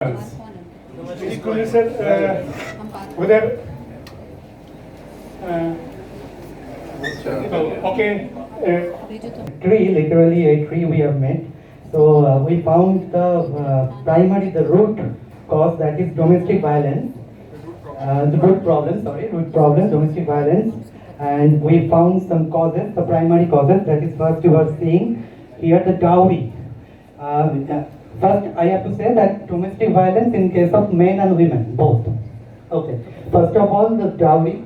School sir उधर okay tree, literally a tree we have met. So we found the root cause, that is domestic violence, the root problem, domestic violence. And we found some causes, the primary causes, that is first you are seeing here the dowry. First, I have to say that domestic violence in case of men and women, both. Okay. First of all, the dowry.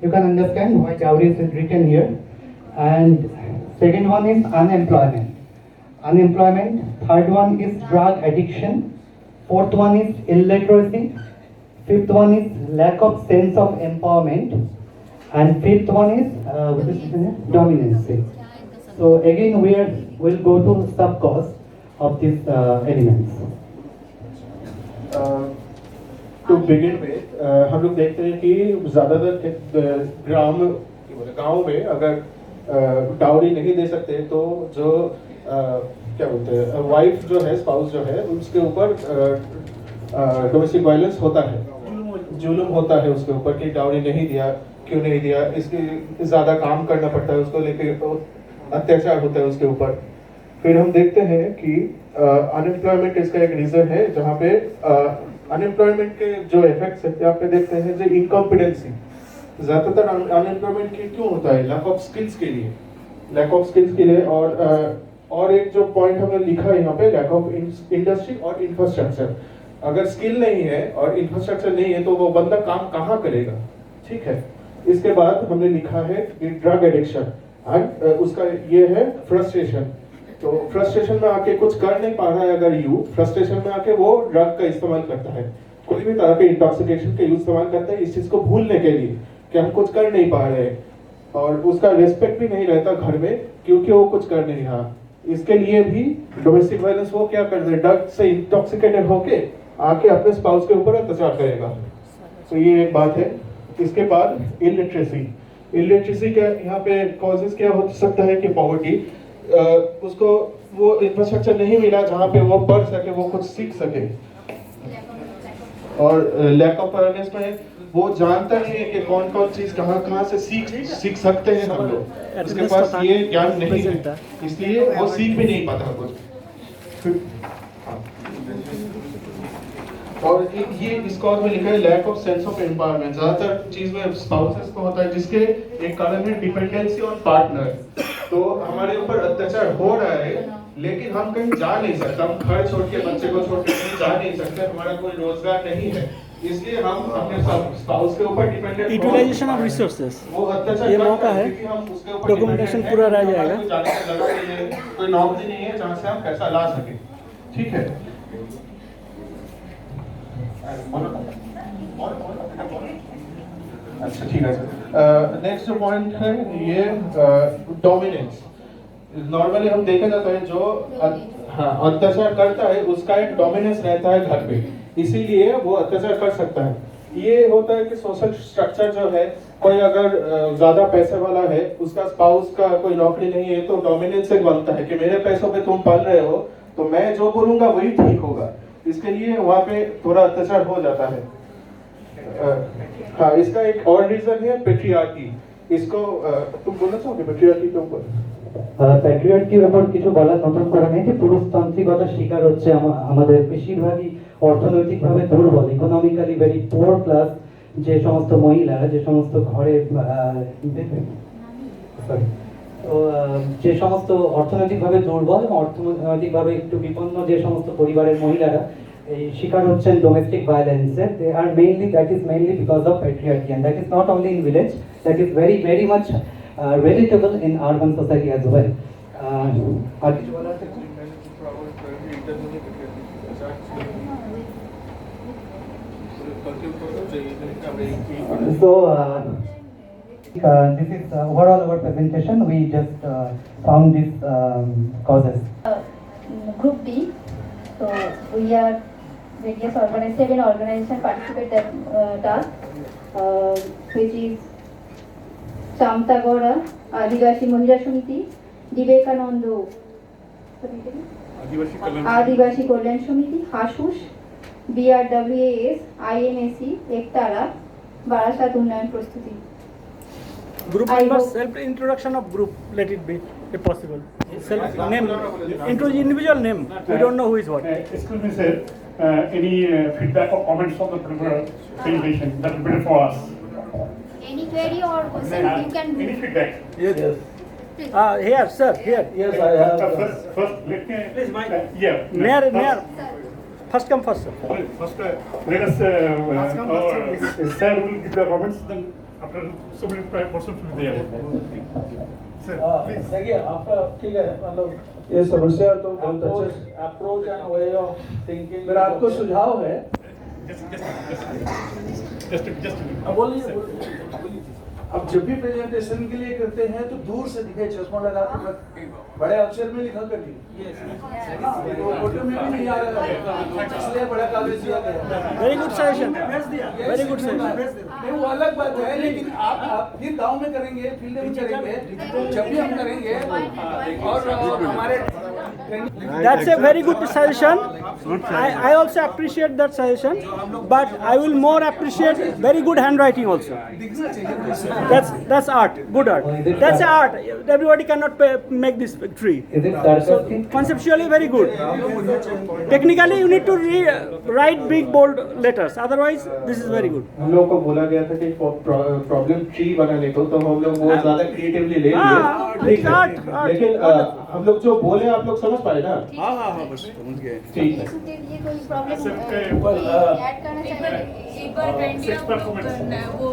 You can understand why dowry is written here. And second one is unemployment. Third one is drug addiction. Fourth one is illiteracy. Fifth one is lack of sense of empowerment. And fifth one is dominance. So again, we'll go to sub cause of these elements. To begin में हम लोग देखते हैं कि ज़्यादातर गांव में अगर डाउरी नहीं दे सकते तो जो क्या बोलते हैं वाइफ जो है, स्पाउस जो है, उसके ऊपर डोमेस्टिक वायलेंस होता है, जुल्म होता है उसके ऊपर कि डाउरी नहीं दिया, क्यों नहीं दिया, इसके ज़्यादा काम करना पड़ता है, उसको लेके अत्याचार होता है उसके ऊपर। फिर हम देखते हैं कि अनएम्प्लॉयमेंट इसका एक रीजन है, जहाँ पे अनएम्प्लॉयमेंट के जो इफेक्ट्स है यहाँ पे देखते हैं जो इनकॉम्पिटेंसी। ज़्यादातर अनएम्प्लॉयमेंट क्यों होता है? लैक ऑफ स्किल्स के लिए और एक जो पॉइंट हमने लिखा है यहाँ पे, लैक ऑफ इंडस्ट्री और इंफ्रास्ट्रक्चर। अगर स्किल नहीं है और इंफ्रास्ट्रक्चर नहीं है तो वो बंदा काम कहाँ करेगा? ठीक है। इसके बाद हमने लिखा है ड्रग एडिक्शन एंड उसका ये है फ्रस्ट्रेशन। तो फ्रस्ट्रेशन में आके कुछ कर नहीं पा रहा है अगर फ्रस्ट्रेशन में आके वो ड्रग का इस्तेमाल करता है, कोई भी तरह के इंटॉक्सिकेशन का इस्तेमाल करता है इस चीज को भूलने के लिए कि हम कुछ कर नहीं पा रहे हैं, और उसका रेस्पेक्ट भी नहीं रहता घर में क्योंकि वो कुछ कर नहीं रहा। इसके लिए भी डोमेस्टिक वायलेंस वो क्या करते हैं, ड्रग से इंटॉक्सिकेटेड होके आके अपने स्पाउस के ऊपर अत्याचार करेगा। तो ये एक बात है। इसके बाद इलिटरेसी का यहाँ पे कॉजेस क्या हो सकता है कि पॉवर्टी, उसको वो इंफ्रास्ट्रक्चर नहीं मिला जहाँ पे वो पढ़ सके, वो कुछ सीख सके, और लैक ऑफ अवेयरनेस में वो जानता नहीं है कि कौन कौन चीज कहाँ से सीख सकते हैं हम लोग, उसके पास ये ज्ञान नहीं है, इसलिए वो सीख भी नहीं पाता कुछ। और ये इस कॉज में लिखा है lack of sense of empowerment. ज्यादातर चीज में स्पाउसेस को होता है जिसके एक कारण है डिपेंडेंसी ऑन पार्टनर। तो हमारे ऊपर अत्याचार हो रहा है लेकिन हम कहीं जा नहीं सकते, हम घर छोड़ के, बच्चे को छोड़ के कहीं जा नहीं सकते, हमारा कोई रोजगार नहीं है, इसलिए हम अपने स्पाउस के ऊपर डिपेंडेंट। यूटिलाइजेशन ऑफ रिसोर्सेज, वो अत्याचार ये मौका है, डॉक्यूमेंटेशन पूरा रह जाएगा, कोई नौकरी नहीं है जहाँ से हम पैसा ला सके। ठीक है। अच्छा ठीक है सर। नेक्स्ट जो पॉइंट है ये डोमिनेंस। नॉर्मली हम देखा जाता है जो अत्याचार करता है उसका एक डोमिनेंस रहता है घर पे, इसीलिए वो अत्याचार कर सकता है। ये होता है कि सोशल स्ट्रक्चर जो है, कोई अगर ज्यादा पैसे वाला है, उसका स्पाउस का कोई नौकरी नहीं है, तो डोमिनेंस एक बनता है कि मेरे पैसों पे तुम पल रहे हो तो मैं जो बोलूंगा वही ठीक होगा, इसके लिए वहाँ पे थोड़ा अत्याचार हो जाता है। हाँ, इसका एक और रीजन है पेट्रियार्की। इसको तुम बोलना चाहोगे पेट्रियार्की के ऊपर? প্যাট্রিয়ার্কির উপর কিছু বলার নতুন করে নেই যে পুরুষতান্ত্রিকতার শিকার হচ্ছে আমাদের বেশিরভাগই অর্থনৈতিকভাবে দুর্বল, ইকোনমিক্যালি ভেরি পুয়ার ক্লাস যে সমস্ত মহিলারা, যে সমস্ত ঘরে তো যে সমস্ত অর্থনৈতিকভাবে দুর্বল এবং অর্থনৈতিকভাবে একটু বিপন্ন যে সমস্ত পরিবারের মহিলারা এই শিকার হচ্ছেন ডোমেস্টিক ভায়োলেন্সের, they are that is mainly because of patriarchy, and that is not only in village, that is very much relatable in urban society as well. আর কিছু বলার আছে? So this is overall our presentation. We just found these causes. Group D. So we are various seven organizations participate that task, which is চামতাগড়া আদিবাসী মহিলা সমিতি, বিবেকানন্দ আদিবাসী কল্যাণ সমিতি, হাসুস, BRWAS IMAC एकतारा Barasat उन्नयन प्रस्तुति Group I members, hope- self introduction of group, let it be, if possible. Self name, individual name. We don't know who is what. Excuse me, sir. Any feedback or comments on the presentation? That will be better for us. Any query or question you can Any do. feedback? Here, sir, here. Yes, I have. First, let me. Please, Mike. Yeah. Near. First come first, sir. First, let us. Sir will give the comments. Then after so many persons will be there. Sir, please. देखिए आपका ठीक है, मतलब ये समस्या तो बहुत अच्छे approach and way of thinking. मेरा आपको सुझाव है Just. बोलिए। अब जब भी प्रेजेंटेशन के लिए करते हैं तो दूर से दिखे, चश्मा लगा के बड़े अक्षर में लिखा करिए। फोटो में भी नहीं आ रहा है, इसलिए बड़ा कागज दिया गया। Very good suggestion. Very good suggestion. नहीं, वो अलग बात है, लेकिन आप फिर गांव में करेंगे, फील्ड में करेंगे, जब भी हम करेंगे और हमारे That's a very good suggestion. I also appreciate that suggestion, but I will more appreciate very good handwriting also. That's art, good art. That's art. Everybody cannot make this tree. Is it sarcastic? Conceptually very good. Technically you need to write big bold letters. Otherwise this is very good. हम लोग को बोला गया था कि problem tree बनाने को, तो हम लोग वो ज्यादा क्रिएटिवली ले लिए। हाँ, ठीक है। art, लेकिन हम लोग जो बोले आप लोग समझ पाए ना? हाँ बस समझ गए। ठीक है। के लिए कोई प्रॉब्लम Sir, ऐड करना चाहिए एक बार काइंडली Six performance. वो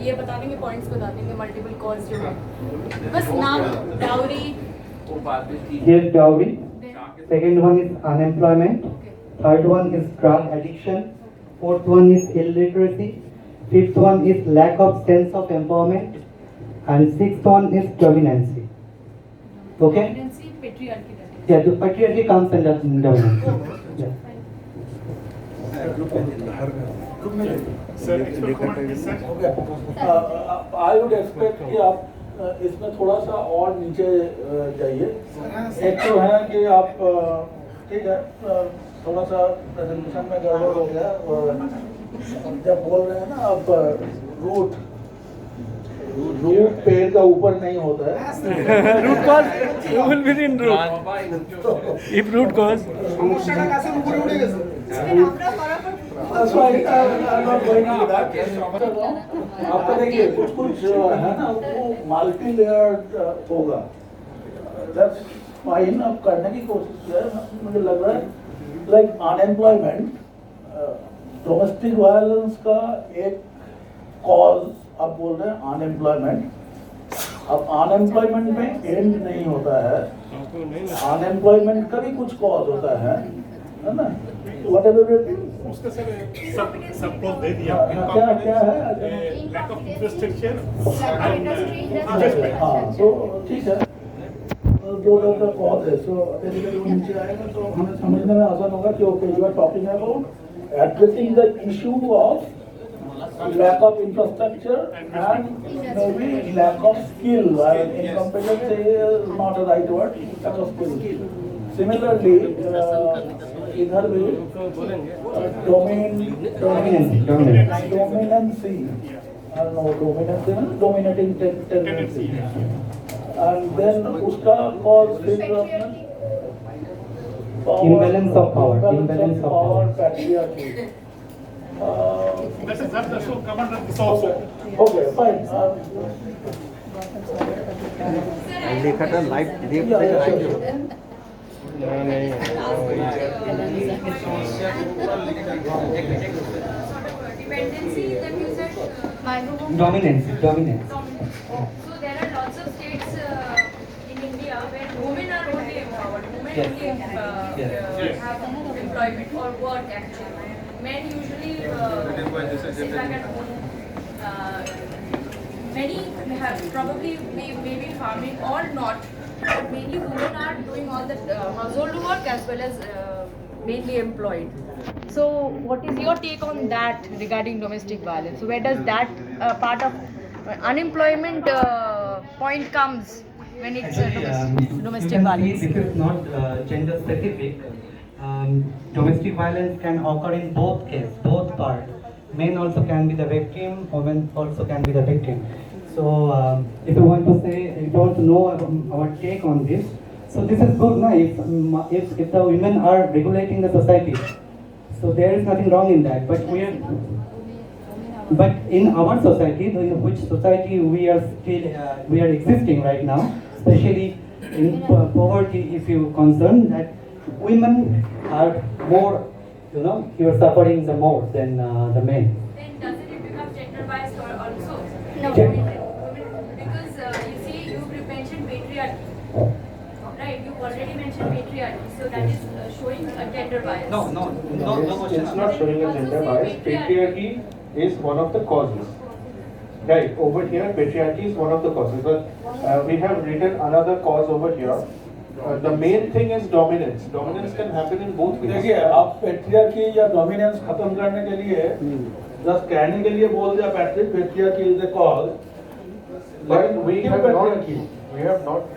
ये बता देंगे, पॉइंट्स बता देंगे, मल्टीपल कॉज जो है, बस नाम, dowry, Here's dowry. Second one is unemployment. Third one is drug addiction. Fourth one is illiteracy. Fifth one is lack of sense of empowerment. And sixth one is dominancy. Okay? Patriarchy. Yeah, the patriarchy comes under dominance. Yeah. Sir, expert comment, please, sir. I would expect कि आप इसमें थोड़ा सा और नीचे जाइए। एक तो है कि आप ठीक है, थोड़ा सा प्रेजेंटेशन में गड़बड़ हो गया। जब बोल रहे हैं ना आप रूट पेड़ का ऊपर नहीं होता है। Root cause you will be in root. If root cause That's why I'm not going into that. आपका देखिए कुछ है ना, वो मल्टी लेयर्ड होगा। That's fine, आप करने की कोशिश करें। मुझे लग रहा है लाइक अनएम्प्लॉयमेंट, डोमेस्टिक वायलेंस का एक कॉज आप बोल रहे हैं अनएम्प्लॉयमेंट। अब अनएम्प्लॉयमेंट में एंड नहीं होता है, अनएम्प्लॉयमेंट का भी कुछ कॉज होता है ना। Whatever it is, उसका सर सब क्लोज दे दिया। क्या है? लैक ऑफ इंफ्रास्ट्रक्चर हाँ, तो ठीक है, दो का कॉज है। सो बेसिकली वो नीचे आएगा तो हमें समझने में आसान होगा कि okay you are talking about addressing the issue of lack of infrastructure and maybe lack of skill. Incompetency is not a right word, lack of skill. Similarly, इधर भी dominancy. Dominating tendency. And then उसका cause Imbalance of power. patriarchy. That's so comment on this also. Okay, fine. लेखा live देख Yeah, sure. Dependency that you said, Dominance. So there are lots of states in India where women are only empowered, women Yes. only have employment or work actually. Men usually sit back at home. Many have probably maybe farming or not, but mainly women are doing all the household work as well as mainly employed. So what is your take on that regarding domestic violence? So where does that part of unemployment point comes when it's domestic violence? This is not gender specific. domestic violence can occur in both cases, both parts. Men also can be the victim, women also can be the victim. So if you want to say, if you want to know our take on this, so this is good, no? If the women are regulating the society, so there is nothing wrong in that. But in our society, which society we are still we are existing right now, especially in poverty, if you concern that women are more, you are suffering the more than the men. Then doesn't it become gender biased or also? No. Because you see, you mentioned patriarchy, right? You already mentioned patriarchy, so that is showing a gender bias. No It's not showing a gender bias. Patriarchy is one of the causes. Right, over here, patriarchy is one of the causes. But we have written another cause over here. The main thing is dominance. Dominance can happen in both ways. देखिए आप patriarchy या dominance खत्म करने के लिए just कहने के लिए बोल दिया patriarchy is the cause But we have not.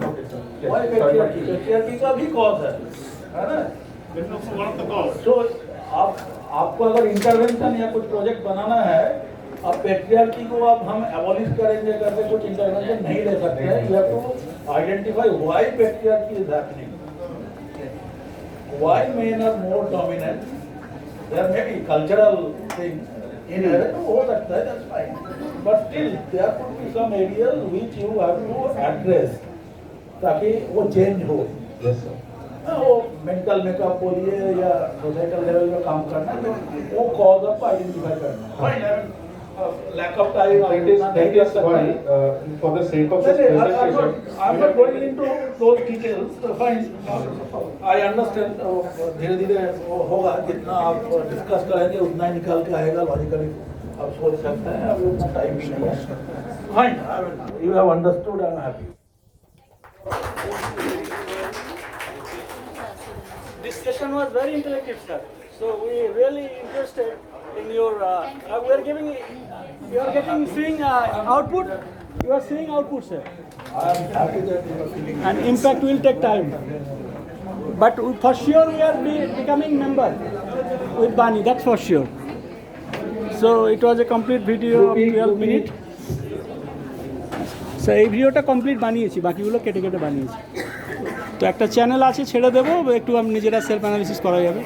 Okay, sir. Yes, Why sorry, patriarchy but- patriarchy का भी कॉज है ना That's also one of the cause. तो आपको अगर इंटरवेंशन या कुछ प्रोजेक्ट बनाना है अब पेट्रियार्की को अब हम एबॉलिश करेंगे करके कुछ इंटरवेंशन नहीं ले सकते हैं you have to identify why patriarchy is happening why men are more dominant there may be cultural things in हो सकता है that's fine but still there could be some areas which you have to address ताकि वो change हो Yes, sir. वो mental makeup बोलिए या societal level में काम करना है तो वो कॉज आपको आइडेंटिफाई करना है fine lack of time That is why, for the sake of this presentation, I'm not going into those details. Fine, I understand. धीरे धीरे होगा जितना आप डिस्कस करेंगे उतना ही निकाल के आएगा लॉजिकली आप सोच सकते हैं अभी उतना टाइम भी नहीं है fine you have understood I am happy This session was very intellective, sir. So we really interested in your. We are giving. You are seeing output. You are seeing output, sir. I am happy that you are feeling And impact will take time. But for sure we are becoming member with Bani. That's for sure. So it was a complete video of 12 minutes. So এই ভিডিওটা complete বানিয়েছি বাকিগুলো কেটে কেটে বানিয়েছি তো একটা channel আছে ছেড়ে দেবো একটু নিজেরা সেলফ অ্যানালিসিস করা যাবে